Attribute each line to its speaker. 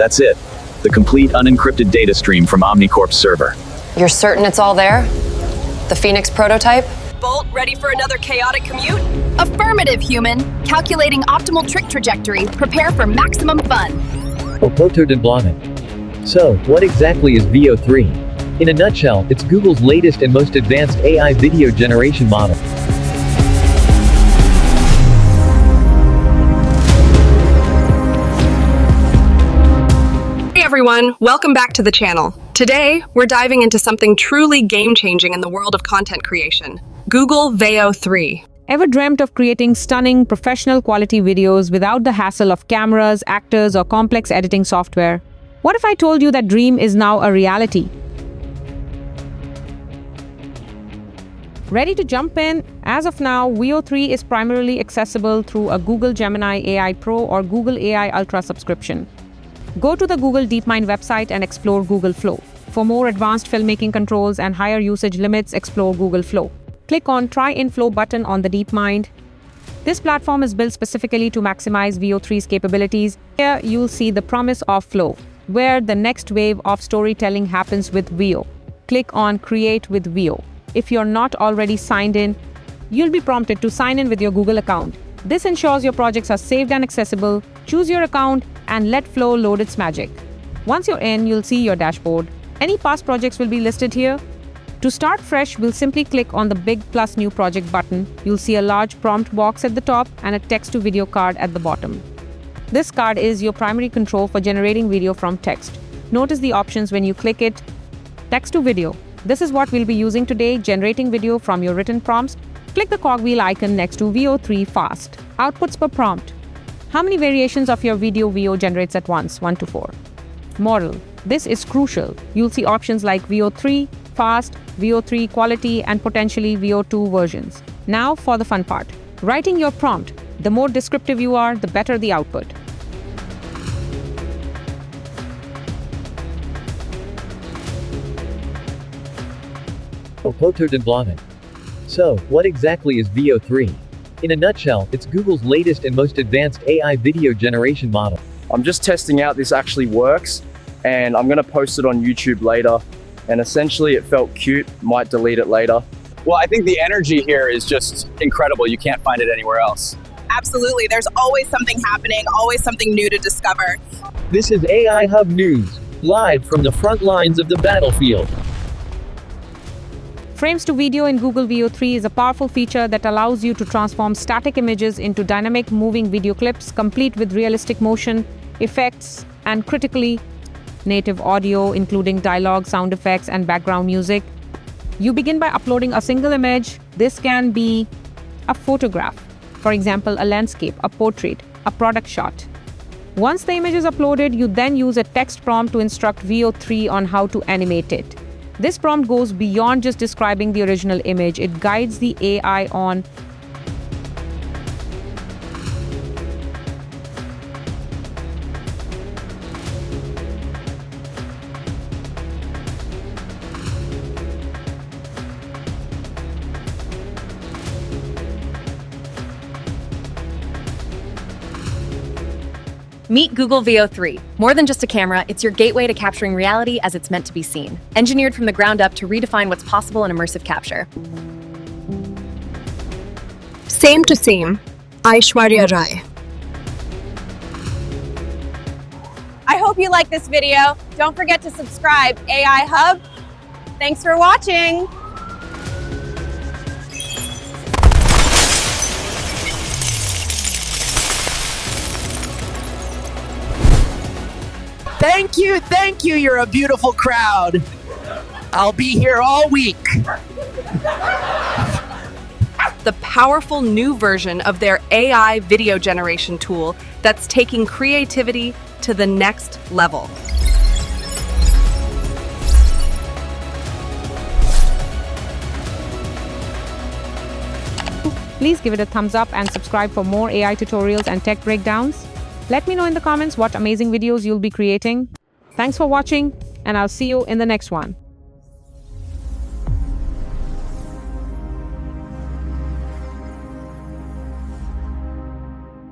Speaker 1: That's it. The complete unencrypted data stream from OmniCorp's server.
Speaker 2: You're certain it's all there? The Phoenix prototype?
Speaker 3: Bolt, ready for another chaotic commute?
Speaker 4: Affirmative, human. Calculating optimal trick trajectory. Prepare for maximum fun.
Speaker 5: So, what exactly is Veo 3? In a nutshell, it's Google's latest and most advanced AI video generation model.
Speaker 3: Hey everyone, welcome back to the channel. Today, we're diving into something truly game-changing in the world of content creation. Google Veo 3.
Speaker 6: Ever dreamt of creating stunning, professional quality videos without the hassle of cameras, actors, or complex editing software? What if I told you that dream is now a reality? Ready to jump in? As of now, Veo 3 is primarily accessible through a Google Gemini AI Pro or Google AI Ultra subscription. Go to the Google DeepMind website and explore Google Flow. For more advanced filmmaking controls and higher usage limits, explore Google Flow. Click on Try in Flow button on the DeepMind. This platform is built specifically to maximize Veo 3's capabilities. Here you'll see the promise of Flow, where the next wave of storytelling happens with Veo. Click on Create with Veo. If you're not already signed in, you'll be prompted to sign in with your Google account. This ensures your projects are saved and accessible. Choose your account and let Flow load its magic. Once you're in, you'll see your dashboard. Any past projects will be listed here. To start fresh, we'll simply click on the big plus new project button. You'll see a large prompt box at the top and a text-to-video card at the bottom. This card is your primary control for generating video from text. Notice the options when you click it. Text to video. This is what we'll be using today, generating video from your written prompts. Click the cogwheel icon next to Veo 3 Fast. Outputs per prompt. How many variations of your video Veo generates at once? 1 to 4. Model. This is crucial. You'll see options like Veo 3 Fast, Veo 3 Quality, and potentially Veo 2 versions. Now for the fun part. Writing your prompt. The more descriptive you are, the better the output.
Speaker 5: So, what exactly is Veo 3? In a nutshell, it's Google's latest and most advanced AI video generation model.
Speaker 7: I'm just testing out this actually works, and I'm gonna post it on YouTube later. And essentially it felt cute, might delete it later.
Speaker 1: Well, I think the energy here is just incredible. You can't find it anywhere else.
Speaker 3: Absolutely, there's always something happening, always something new to discover.
Speaker 5: This is aihub News, live from the front lines of the battlefield.
Speaker 6: Frames to video in Google Veo 3 is a powerful feature that allows you to transform static images into dynamic moving video clips, complete with realistic motion, effects, and critically, native audio, including dialogue, sound effects, and background music. You begin by uploading a single image. This can be a photograph, for example, a landscape, a portrait, a product shot. Once the image is uploaded, you then use a text prompt to instruct Veo 3 on how to animate it. This prompt goes beyond just describing the original image. It guides the AI on
Speaker 2: Meet Google Veo 3. More than just a camera, it's your gateway to capturing reality as it's meant to be seen. Engineered from the ground up to redefine what's possible in immersive capture.
Speaker 4: Same to same. Aishwarya Rai.
Speaker 3: I hope you like this video. Don't forget to subscribe, AI Hub. Thanks for watching.
Speaker 8: Thank you, you're a beautiful crowd. I'll be here all week.
Speaker 3: The powerful new version of their AI video generation tool that's taking creativity to the next level.
Speaker 6: Please give it a thumbs up and subscribe for more AI tutorials and tech breakdowns. Let me know in the comments what amazing videos you'll be creating. Thanks for watching, and I'll see you in the next one.